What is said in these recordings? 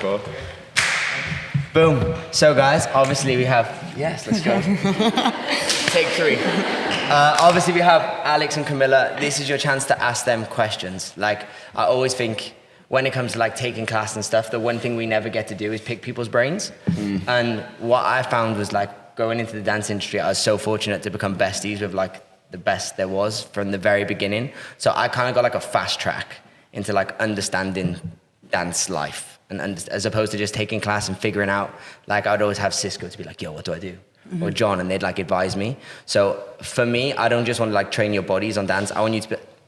for. Boom. So guys, obviously we have, yes, let's go. Take 3. Obviously we have Alex and Kamilla. This is your chance to ask them questions. Like, I always think when it comes to like taking class and stuff, the one thing we never get to do is pick people's brains. And what I found was like going into the dance industry, I was so fortunate to become besties with like the best there was from the very beginning. So I kind of got like a fast track into like understanding dance life, and as opposed to just taking class and figuring out, like I'd always have Cisco to be like, yo, what do I do? Or John, and they'd like advise me. So for me, I don't just want to like train your bodies on dance. I want you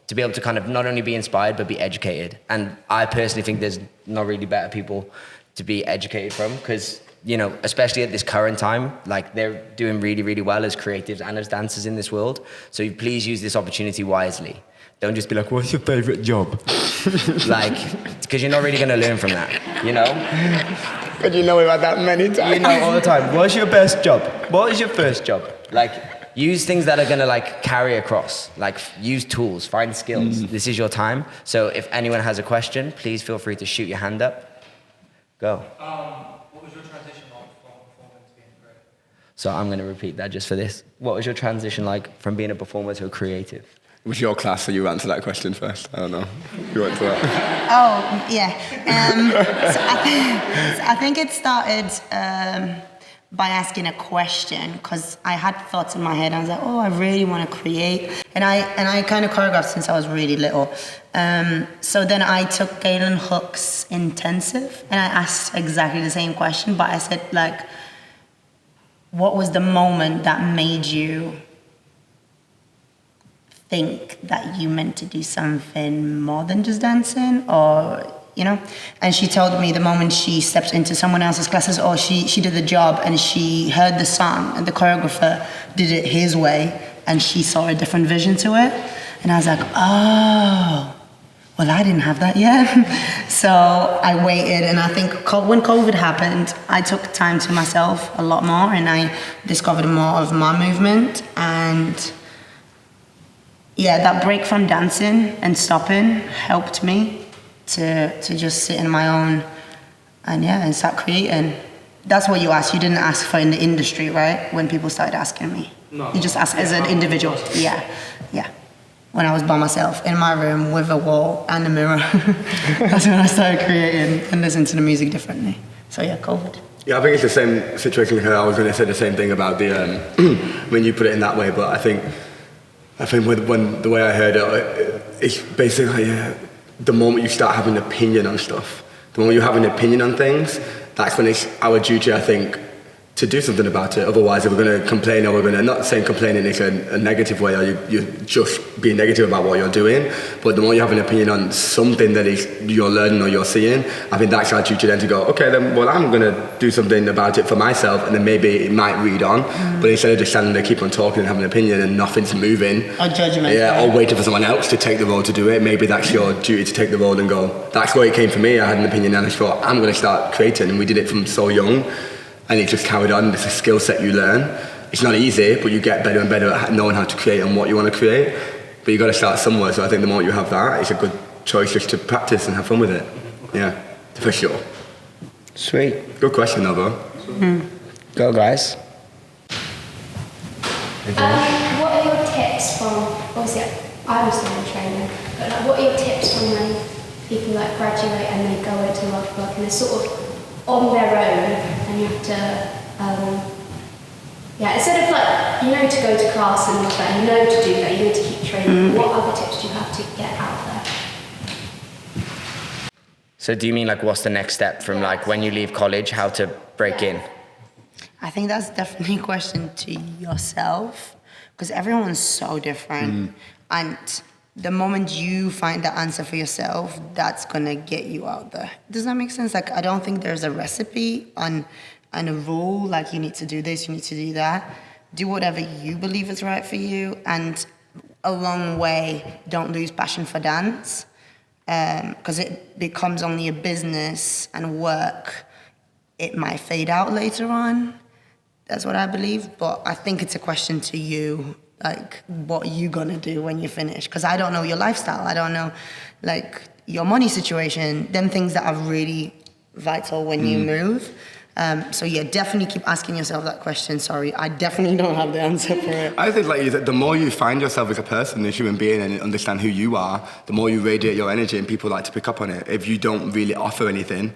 to be able to kind of not only be inspired, but be educated. And I personally think there's not really better people to be educated from, because, you know, especially at this current time, like they're doing really, really well as creatives and as dancers in this world. So please use this opportunity wisely. Don't just be like, what's your favorite job? Like, because you're not really going to learn from that, you know? But you know about that many times. You know all the time, what's your best job? What is your first job? Like, use things that are going to like carry across, like use tools, find skills. This is your time. So if anyone has a question, please feel free to shoot your hand up. Go. What was your transition like from performing to being creative? So I'm going to repeat that just for this. What was your transition like from being a performer to a creative? It was your class, so you answer that question first. I don't know. You answer that. Oh, yeah. So I think it started by asking a question, because I had thoughts in my head. I was like, oh, I really want to create. And I kind of choreographed since I was really little. So then I took Galen Hook's intensive, and I asked exactly the same question, but I said, like, what was the moment that made you think that you meant to do something more than just dancing, or, you know? And she told me the moment she stepped into someone else's classes, or she did the job and she heard the song and the choreographer did it his way and she saw a different vision to it. And I was like, oh, well, I didn't have that yet. So I waited, and I think when COVID happened, I took time to myself a lot more, and I discovered more of my movement. And yeah, that break from dancing and stopping helped me to just sit in my own and start creating. That's what you asked. You didn't ask for in the industry, right? When people started asking me. No. You just asked as an individual. Yeah. When I was by myself in my room with a wall and a mirror. That's when I started creating and listening to the music differently. So yeah, COVID. Yeah, I think it's the same situation here. I was going to say the same thing about the when you put it in that way, but I think when the way I heard it, it's basically the moment you start having an opinion on stuff, the moment you have an opinion on things, that's when it's our duty, I think, to do something about it. Otherwise, if we're going to complain, or we're going to, not saying complaining is a negative way, or you're just being negative about what you're doing, but the more you have an opinion on something that is you're learning or you're seeing, I think that's our duty then to go, okay, then, well, I'm going to do something about it for myself, and then maybe it might read on, but instead of just standing there, keep on talking and having an opinion and nothing's moving. Or judgment. Yeah, or waiting for someone else to take the role to do it. Maybe that's your duty to take the role and go, that's where it came for me. I had an opinion and I thought, I'm going to start creating, and we did it from so young. And it just carried on. It's a skill set you learn. It's not easy, but you get better and better at knowing how to create and what you want to create. But you got to start somewhere. So I think the more you have that, it's a good choice just to practice and have fun with it. Yeah, for sure. Sweet. Good question, though, bro. Go, guys. What are your tips from, obviously I'm still in training, but like, what are your tips from when people like graduate and they go into work and they're sort of on their own, and you have to, instead of like, you know, to go to class and all that, you know to do that, you need to keep training. What other tips do you have to get out there? So do you mean like what's the next step from like when you leave college, how to break in? I think that's definitely a question to yourself, because everyone's so different. And the moment you find the answer for yourself, that's gonna get you out there. Does that make sense? Like, I don't think there's a recipe and a rule, like you need to do this, you need to do that. Do whatever you believe is right for you, and along the way, don't lose passion for dance, because it becomes only a business and work. It might fade out later on. That's what I believe, but I think it's a question to you, like, what are you gonna do when you finish? Because I don't know your lifestyle. I don't know, like, your money situation, them things that are really vital when you move. So yeah, definitely keep asking yourself that question. Sorry, I definitely don't have the answer for it. I think like the more you find yourself as a person, as a human being, and understand who you are, the more you radiate your energy, and people like to pick up on it. If you don't really offer anything,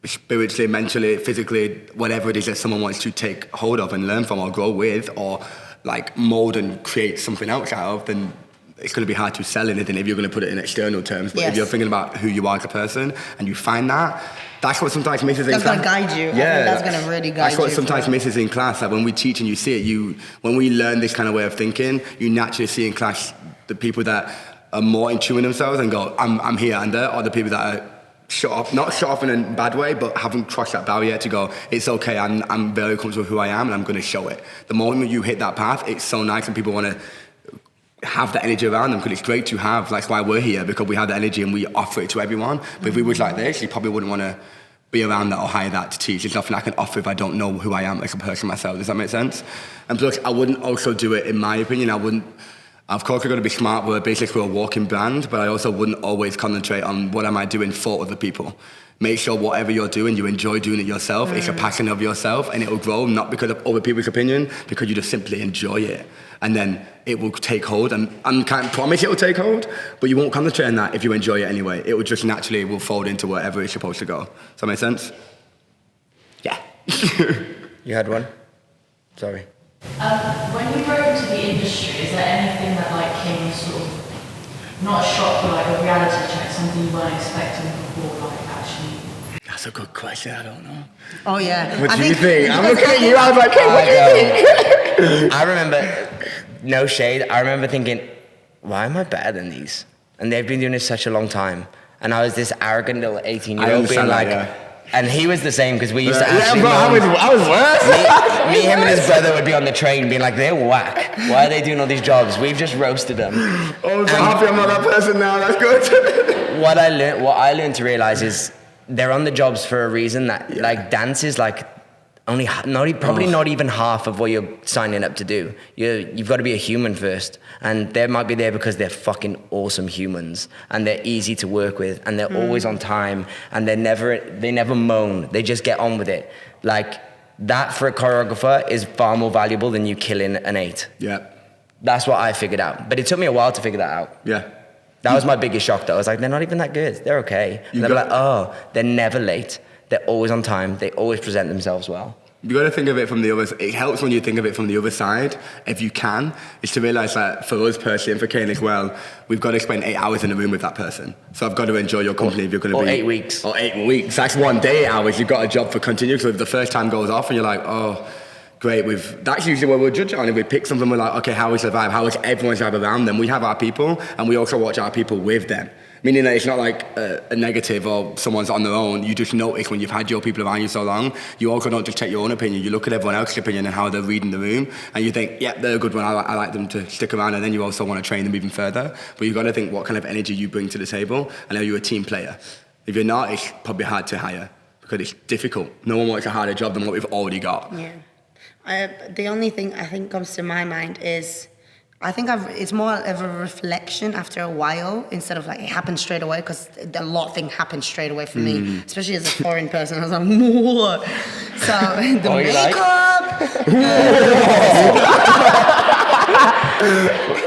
spiritually, mentally, physically, whatever it is that someone wants to take hold of and learn from or grow with, or like mold and create something else out of, then it's going to be hard to sell anything if you're going to put it in external terms. But if you're thinking about who you are as a person and you find that, that's what sometimes misses in class. That's going to guide you. Yeah. That's going to really guide you. That's what sometimes misses in class. Like when we teach and you see it, when we learn this kind of way of thinking, you naturally see in class the people that are more in tune with themselves and go, I'm here and there, or the people that are not shut off in a bad way, but haven't crossed that barrier to go, it's okay, I'm very comfortable with who I am and I'm going to show it. The moment you hit that path, it's so nice and people want to have that energy around them, because it's great to have. That's why we're here, because we have the energy and we offer it to everyone. But if we was like this, you probably wouldn't want to be around that or hire that to teach. There's nothing I can offer if I don't know who I am as a person myself. Does that make sense? And plus, I wouldn't also do it, in my opinion, of course, we're going to be smart. We're basically a walking brand, but I also wouldn't always concentrate on what am I doing for other people. Make sure whatever you're doing, you enjoy doing it yourself. It's a passion of yourself, and it will grow, not because of other people's opinion, because you just simply enjoy it. And then it will take hold, and I can't promise it will take hold, but you won't concentrate on that if you enjoy it anyway. It will just naturally will fold into wherever it's supposed to go. Does that make sense? Yeah. You had one? Sorry. When you broke into the industry, is there anything that like came sort of, not a shock, but like a reality check, something you weren't expecting before, like actually? That's a good question, I don't know. Oh yeah. What do you think? I'm looking at you, I was like, hey, what do you think? I remember, no shade, I remember thinking, why am I better than these? And they've been doing this such a long time. And I was this arrogant little 18-year-old being like, and he was the same, because we used to actually... I was worse. Me, him and his brother would be on the train being like, they're whack. Why are they doing all these jobs? We've just roasted them. Oh, I'm so happy I'm not that person now, that's good. What I learned to realize is they're on the jobs for a reason. That like dance is like probably not even half of what you're signing up to do. You've got to be a human first, and they might be there because they're fucking awesome humans and they're easy to work with and they're always on time and they never moan. They just get on with it. Like that for a choreographer is far more valuable than you killing an 8. Yeah. That's what I figured out, but it took me a while to figure that out. Yeah. That was my biggest shock though. I was like, they're not even that good. They're okay. And they're like, oh, they're never late. They're always on time. They always present themselves well. You got to think of it from the other. It helps when you think of it from the other side, if you can, is to realise that for us personally and for Kane as well, we've got to spend 8 hours in a room with that person. So I've got to enjoy your company if you're going to be... 8 weeks. Or 8 weeks. That's one day, 8 hours. You've got a job for continuous. So if the first time goes off and you're like, oh, great, that's usually what we'll judge on. If we pick something, we're like, okay, how is the vibe? How is everyone's vibe around them? We have our people, and we also watch our people with them. Meaning that it's not like a negative or someone's on their own. You just notice when you've had your people around you so long, you also don't just take your own opinion. You look at everyone else's opinion and how they're reading the room, and you think, yeah, they're a good one. I like them to stick around, and then you also want to train them even further. But you've got to think what kind of energy you bring to the table, and are you a team player? If you're not, it's probably hard to hire because it's difficult. No one wants a harder job than what we've already got. Yeah. The only thing I think comes to my mind is I think it's more of a reflection after a while instead of like it happened straight away, because a lot of things happened straight away for me, especially as a foreign person. I was like, whoa. So the makeup.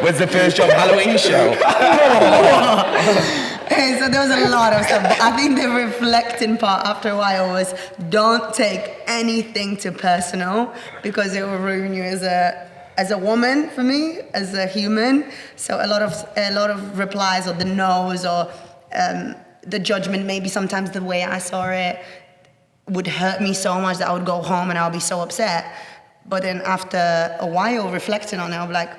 Was the first job Halloween show? So there was a lot of stuff. But I think the reflecting part after a while was don't take anything too personal, because it will ruin you as a woman, for me, as a human. So a lot of replies or the no's or the judgment, maybe sometimes the way I saw it would hurt me so much that I would go home and I would be so upset. But then after a while reflecting on it, I'll be like,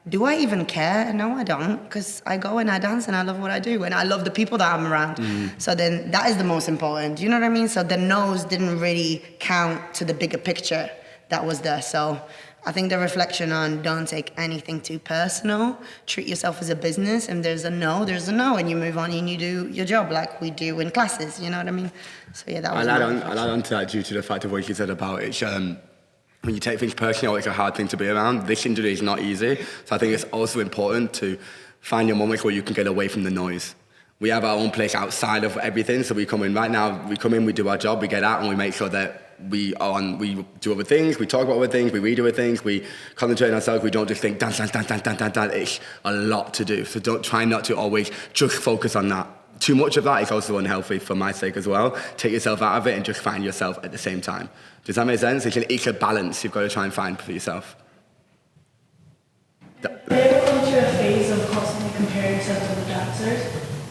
do I even care? No, I don't, because I go and I dance and I love what I do and I love the people that I'm around. So then that is the most important. Do you know what I mean? So the no's didn't really count to the bigger picture that was there. So I think the reflection on don't take anything too personal, treat yourself as a business, and there's a no, and you move on and you do your job like we do in classes, you know what I mean? So yeah, that was I'll add on to that due to the fact of what you said about it. When you take things personally, it's a hard thing to be around. This industry is not easy, so I think it's also important to find your moments where you can get away from the noise, we have our own place outside of everything. So we come in, we do our job, we get out, and we make sure that we do other things, we talk about other things, we read other things, we concentrate on ourselves, we don't just think dance. It's a lot to do. So don't try not to always just focus on that. Too much of that is also unhealthy for my sake as well. Take yourself out of it and just find yourself at the same time. Does that make sense? It's a balance you've got to try and find for yourself. Have you ever gone through a phase of constantly comparing yourself to the dancers,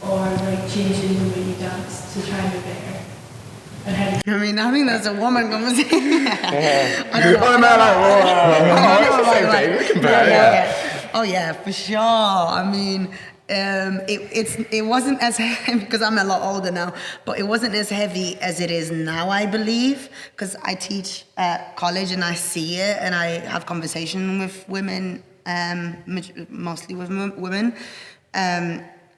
or like changing the way you dance to try and be better? And how do you I mean, I think that's a woman conversation. Oh yeah, for sure. I mean, it wasn't as heavy because I'm a lot older now, but it wasn't as heavy as it is now, I believe, because I teach at college and I see it and I have conversation with women, mostly with women.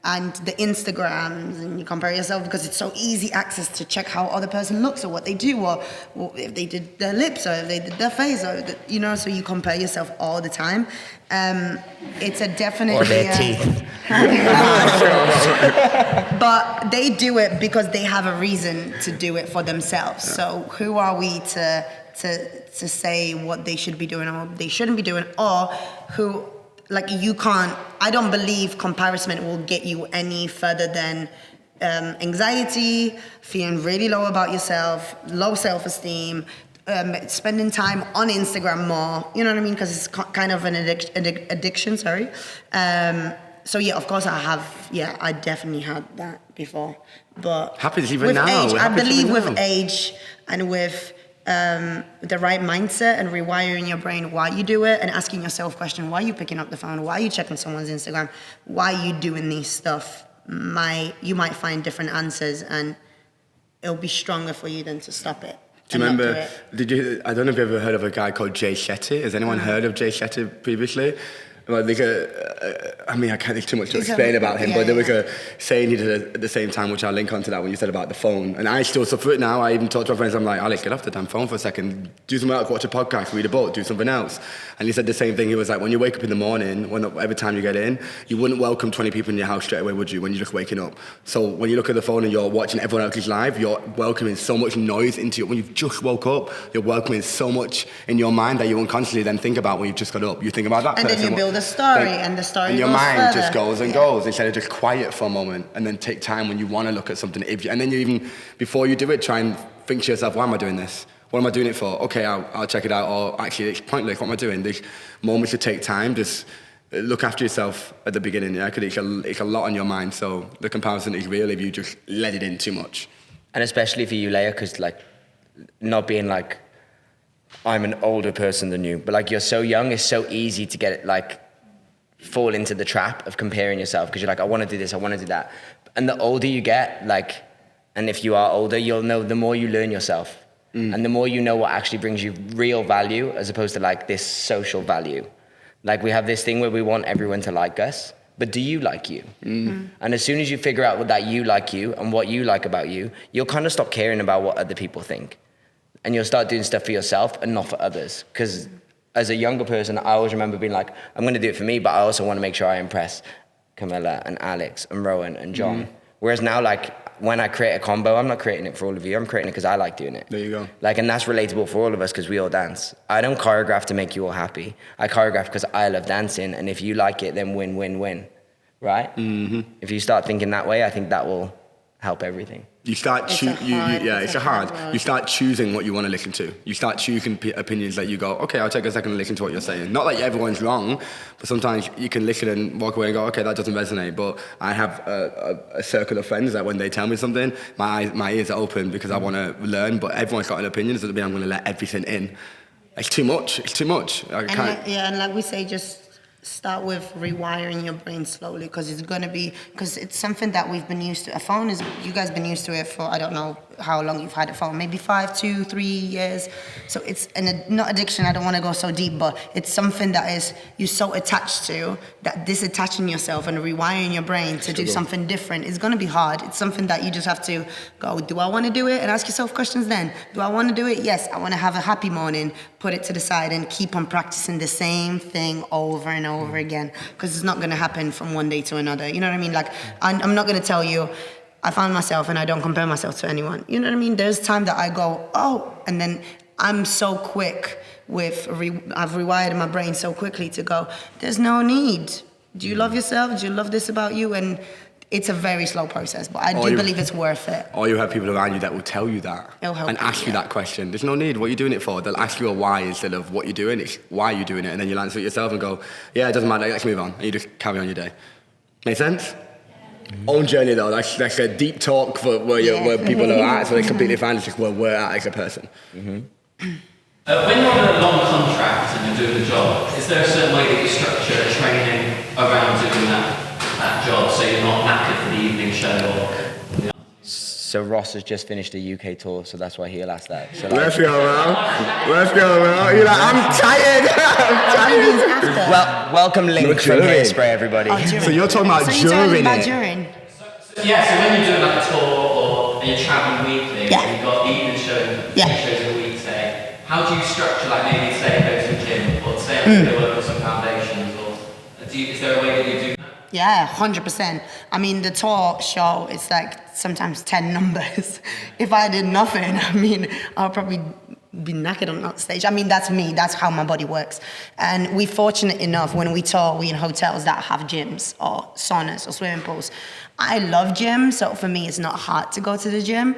And the Instagrams, and you compare yourself because it's so easy access to check how other person looks or what they do, or if they did their lips or if they did their face, or so you compare yourself all the time. It's a definitely Or their teeth. But they do it because they have a reason to do it for themselves. So who are we to say what they should be doing or what they shouldn't be doing, or who? Like I don't believe comparison will get you any further than anxiety, feeling really low about yourself, low self-esteem, spending time on Instagram more, you know what I mean? Because it's kind of an addiction, sorry. So yeah, of course I definitely had that before. But happens even with now. age, I believe with age and with the right mindset and rewiring your brain why you do it and asking yourself question, why are you picking up the phone, why are you checking someone's Instagram, why are you doing these stuff, you might find different answers and it'll be stronger for you than to stop it. Do you remember, I don't know if you've ever heard of a guy called Jay Shetty. Has anyone heard of Jay Shetty previously? Well, I can't think too much to explain about him, but there was a saying he did at the same time, which I'll link onto that when you said about the phone. And I still suffer it now. I even talk to my friends, I'm like, Alex, get off the damn phone for a second. Do something else, watch a podcast, read a book, do something else. And he said the same thing. He was like, when you wake up in the morning, every time you get in, you wouldn't welcome 20 people in your house straight away, would you, when you're just waking up? So when you look at the phone and you're watching everyone else's live, you're welcoming so much noise into you. When you've just woke up, you're welcoming so much in your mind that you unconsciously then think about when you've just got up. You think about that person. And then you build a story, and the story and your goes mind further. just goes and goes instead of just quiet for a moment and then take time when you want to look at something. And then you even, before you do it, try and think to yourself, why am I doing this? What am I doing it for? Okay, I'll check it out. Or actually, it's pointless. What am I doing? These moments to take time, just look after yourself at the beginning, yeah? Because it's a lot on your mind. So the comparison is real if you just let it in too much. And especially for you, Leia, because not being like, I'm an older person than you, but you're so young, it's so easy to get fall into the trap of comparing yourself because you're like, I want to do this, I want to do that. And the older you get, and if you are older, you'll know the more you learn yourself and the more you know what actually brings you real value as opposed to this social value. We have this thing where we want everyone to like us, but do you like you? And as soon as you figure out that you like you and what you like about you, you'll kind of stop caring about what other people think. And you'll start doing stuff for yourself and not for others. Because as a younger person, I always remember being like, I'm going to do it for me, but I also want to make sure I impress Kamilla and Alex and Rowan and John. Whereas now, when I create a combo, I'm not creating it for all of you. I'm creating it because I like doing it. There you go. And that's relatable for all of us because we all dance. I don't choreograph to make you all happy. I choreograph because I love dancing. And if you like it, then win, win, win. Right? Mm-hmm. If you start thinking that way, I think that will help everything. You start You start choosing what you want to listen to. You start choosing opinions that you go, okay, I'll take a second and listen to what you're saying. Not that everyone's wrong, but sometimes you can listen and walk away and go, okay, that doesn't resonate. But I have a circle of friends that when they tell me something, my ears are open because I want to learn. But everyone's got an opinion. It doesn't mean I'm going to let everything in. It's too much. It's too much. And like we say, just start with rewiring your brain slowly because it's something that we've been used to. A phone is, you guys been used to it for, I don't know how long you've had a phone, maybe 5, 2, 3 years. So it's not addiction, I don't want to go so deep, but it's something that you're so attached to that disattaching yourself and rewiring your brain to do something different is going to be hard. It's something that you just have to go, do I want to do it? And ask yourself questions then. Do I want to do it? Yes, I want to have a happy morning. Put it to the side and keep on practicing the same thing over and over again, because it's not going to happen from one day to another. You know what I mean? Like, I'm not going to tell you, I found myself and I don't compare myself to anyone. You know what I mean? There's time that I go, oh, and then I'm so quick I've rewired my brain so quickly to go, there's no need. Do you love yourself? Do you love this about you? And it's a very slow process, but I do believe it's worth it. Or you have people around you that will tell you that It'll help and ask you that question. There's no need. What are you doing it for? They'll ask you a why instead of what you're doing. It's why you're doing it. And then you'll answer it yourself and go, yeah, it doesn't matter. Let's move on. And you just carry on your day. Make sense? Own journey though. That's a deep talk for where people are at. So it's completely fine. It's just where we're at as a person. When you're on a long contract and you're doing the job, is there a certain way that you structure training around doing that job so you're not knackered for the evening show? So Ross has just finished a UK tour, so that's why he'll ask that. So Let's go around. You're like, I'm tired. I'm tired. Well, welcome Link from Hairspray, everybody. So you're talking about So you're telling me during about it. during? Yeah, so when you're doing like a tour and you're traveling weekly, Yeah. and you've got evening shows, Yeah. shows in a week, say, how do you structure, like maybe say go to the gym or say I'm going to work on some foundations, or is there a way that you do that? Yeah, 100%. I mean, the tour show, it's like sometimes 10 numbers. If I did nothing, I mean, I'll probably be knackered on that stage. I mean, that's me. That's how my body works. And we're fortunate enough when we tour, we're in hotels that have gyms or saunas or swimming pools. I love gyms, so for me, it's not hard to go to the gym.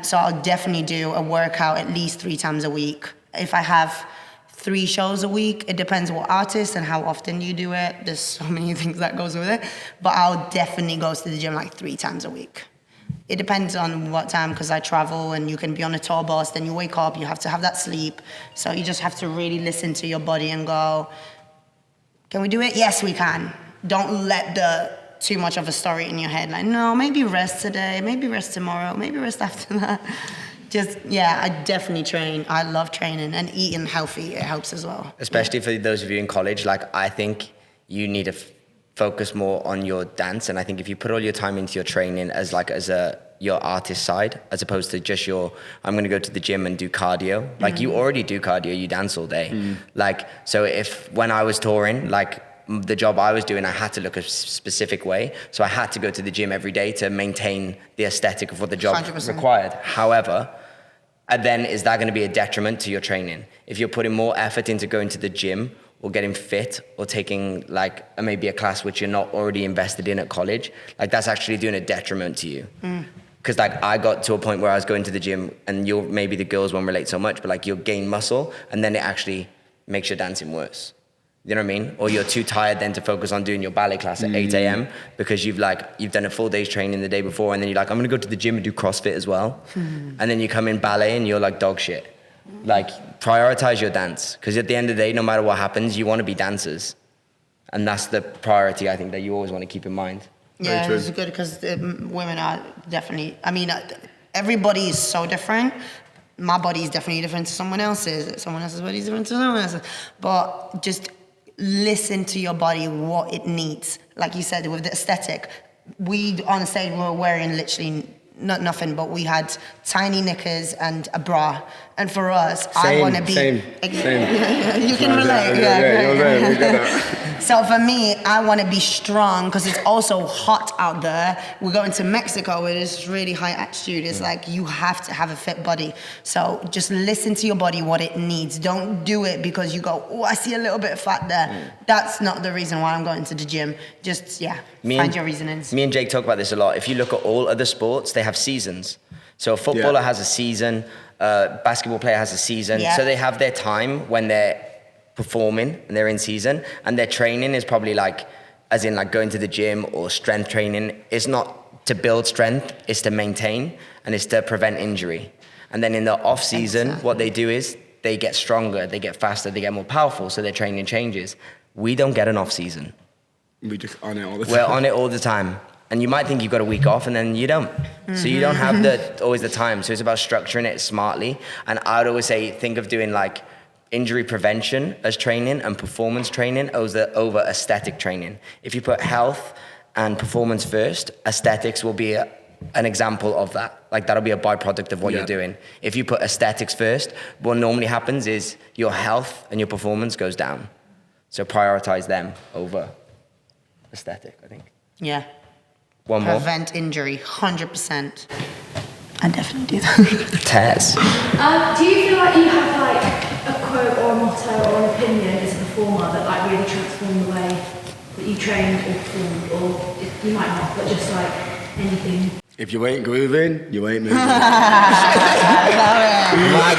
So I'll definitely do a workout at least 3 times a week. If I have 3 shows a week, it depends what artist and how often you do it. There's so many things that goes with it. But I'll definitely go to the gym like 3 times a week. It depends on what time, because I travel and you can be on a tour bus, then you wake up, you have to have that sleep. So you just have to really listen to your body and go, can we do it? Yes, we can. Don't let too much of a story in your head. Like, no, maybe rest today, maybe rest tomorrow, maybe rest after that. I definitely train. I love training, and eating healthy, it helps as well. Especially for those of you in college, like I think you need to focus more on your dance. And I think if you put all your time into your training as your artist side, as opposed to just I'm going to go to the gym and do cardio. Like you already do cardio, you dance all day. Like, so when I was touring, like the job I was doing, I had to look a specific way. So I had to go to the gym every day to maintain the aesthetic of what the job 100%. required. However, then is that going to be a detriment to your training? If you're putting more effort into going to the gym or getting fit or taking like maybe a class which you're not already invested in at college, like that's actually doing a detriment to you. Because like I got to a point where I was going to the gym, and maybe the girls won't relate so much, but like you'll gain muscle and then it actually makes your dancing worse. You know what I mean? Or you're too tired then to focus on doing your ballet class at 8 a.m. because you've done a full day's training the day before, and then you're like, I'm gonna go to the gym and do CrossFit as well. And then you come in ballet and you're like dog shit. Like prioritize your dance, because at the end of the day, no matter what happens, you want to be dancers. And that's the priority I think that you always want to keep in mind. Yeah, it's good, because women are definitely, I mean, everybody is so different. My body is definitely different to someone else's. Someone else's body is different to someone else's. But just listen to your body, what it needs. Like you said, with the aesthetic, we on stage were wearing literally nothing, but we had tiny knickers and a bra. And for us, I want to be... Same. You can relate. Yeah. So for me, I want to be strong, because it's also hot out there. We're going to Mexico where it's really high altitude. It's like you have to have a fit body. So just listen to your body, what it needs. Don't do it because you go, oh, I see a little bit of fat there. That's not the reason why I'm going to the gym. Just, find your reasonings. Me and Jake talk about this a lot. If you look at all other sports, they have seasons. So a footballer has a season, basketball player has a season. Yeah. So they have their time when they're performing and they're in season, and their training is probably like, as in like going to the gym or strength training. It's not to build strength, it's to maintain, and it's to prevent injury. And then in the off season, what they do is they get stronger, they get faster, they get more powerful, so their training changes. We don't get an off season. We just on it all the time. We're on it all the time. And you might think you've got a week off, and then you don't. So you don't have always the time. So it's about structuring it smartly. And I would always say, think of doing like injury prevention as training and performance training over aesthetic training. If you put health and performance first, aesthetics will be an example of that. Like that'll be a byproduct of what you're doing. If you put aesthetics first, what normally happens is your health and your performance goes down. So prioritize them over aesthetic, I think. Yeah. One more. Prevent injury, 100%. I definitely do that. Tess. Do you feel like you have like a quote or a motto or an opinion as a performer that like really transformed the way that you trained or performed, or you might not, but just like anything? If you ain't grooving, you ain't moving. My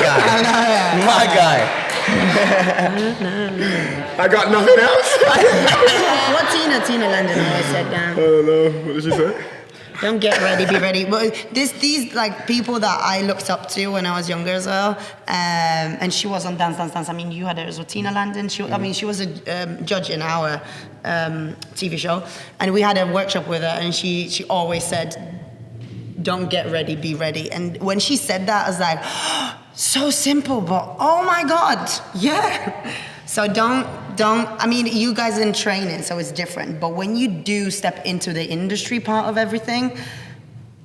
guy. My guy. I got nothing else. What Tina London always said, I don't know. What did she say? don't get ready, be ready. But these like people that I looked up to when I was younger as well, and she was on Dance. I mean, you had her as well, Tina London. I mean, she was a judge in our TV show, and we had a workshop with her, and she always said, don't get ready, be ready. And when she said that, I was like, so simple, but oh my God, yeah. So don't, I mean, you guys are in training, so it's different. But when you do step into the industry part of everything,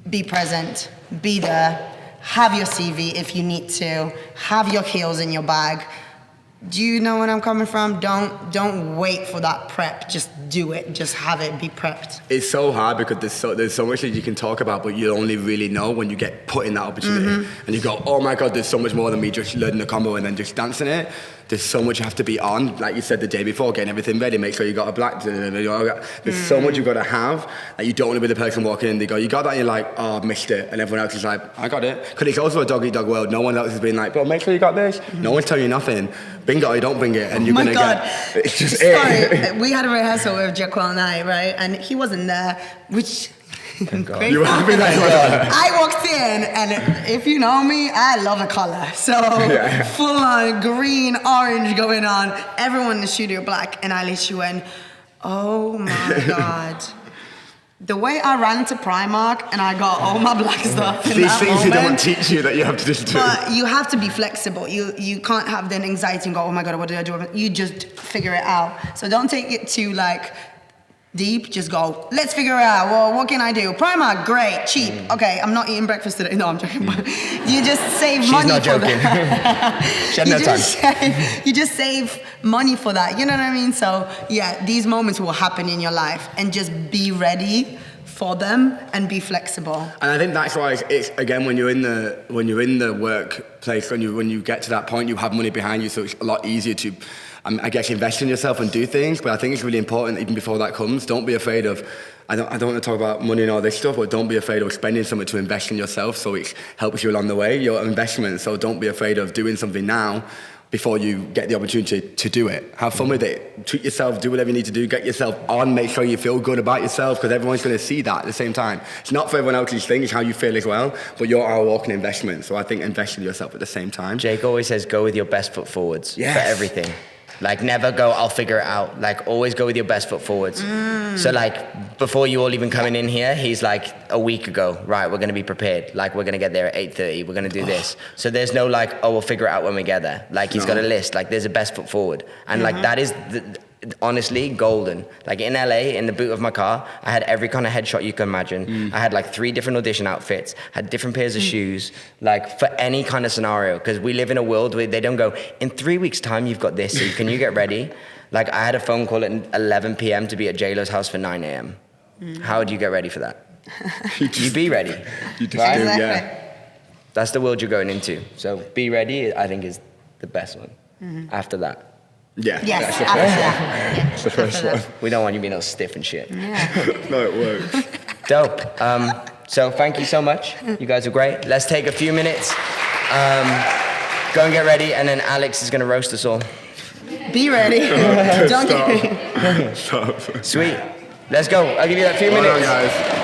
be present, be there, have your CV if you need to, have your heels in your bag. Do you know where I'm coming from? Don't wait for that prep. Just do it. Just have it. Be prepped. It's so hard because there's so much that you can talk about, but you only really know when you get put in that opportunity. And you go, oh my God, there's so much more than me just learning the combo and then just dancing it. There's so much you have to be on, like you said the day before, getting everything ready, make sure you got a black. There's so much you've got to have that you don't want to be the person walking in. They go, you got that, and you're like, oh, I missed it. And everyone else is like, I got it. Because it's also a dog-eat-dog world. No one else has been like, bro, make sure you got this. No one's telling you nothing. Bring it or you don't bring it, and you're going to get it's just it. We had a rehearsal with Jaquel and I, and he wasn't there, which... God. You were happy that I walked in, and if you know me, I love a color. So full on green, orange going on. Everyone in the studio black, and I literally went, oh my God. The way I ran to Primark and I got all my black stuff in These that things moment, they don't teach you that you have to just do. but you have to be flexible. You can't have the anxiety and go, oh my God, what do I do? You just figure it out. So don't take it too deep. Just go, let's figure it out. Well, what can I do? Primark, great, cheap. Okay, I'm not eating breakfast today. No, I'm joking. But you just save money not for joking. that. She had no time. You just save money for that. You know what I mean? So yeah, these moments will happen in your life, and just be ready for them and be flexible. And I think that's why it's again when you're in the workplace, when you get to that point, you have money behind you, so it's a lot easier to, I guess, invest in yourself and do things. But I think it's really important, even before that comes, don't be afraid of. I don't want to talk about money and all this stuff, but don't be afraid of spending something to invest in yourself, so it helps you along the way. Your investment. So don't be afraid of doing something now before you get the opportunity to do it. Have fun with it. Treat yourself, do whatever you need to do, get yourself on, make sure you feel good about yourself, because everyone's going to see that at the same time. It's not for everyone else's thing, it's how you feel as well, but you're our walking investment, so I think invest in yourself at the same time. Jake always says, go with your best foot forwards for everything. Like, never go, I'll figure it out. Like, always go with your best foot forwards. So, like, before you all even coming in here, he's like, a week ago, right, we're going to be prepared. Like, we're going to get there at 8:30. We're going to do this. So there's no, like, oh, we'll figure it out when we get there. Like, he's got a list. Like, there's a best foot forward. And, like, that is, honestly, golden. Like, in LA, in the boot of my car, I had every kind of headshot you can imagine. I had, like, 3 different audition outfits, had different pairs of shoes, like, for any kind of scenario. Because we live in a world where they don't go, in 3 weeks' time, you've got this, so can you get ready? Like, I had a phone call at 11 p.m. to be at J-Lo's house for 9 a.m. How would you get ready for that? You be ready. You just right? do, Exactly. That's the world you're going into. So be ready, I think, is the best one. After that. Yeah. Yes, That's the after first that. That's the first one. We don't want you being all stiff and shit. No, it works. Dope. So thank you so much. You guys are great. Let's take a few minutes. Go and get ready, and then Alex is going to roast us all. Be ready. Don't get ready. Stop. Sweet. Let's go. I'll give you that few Well done, minutes. guys.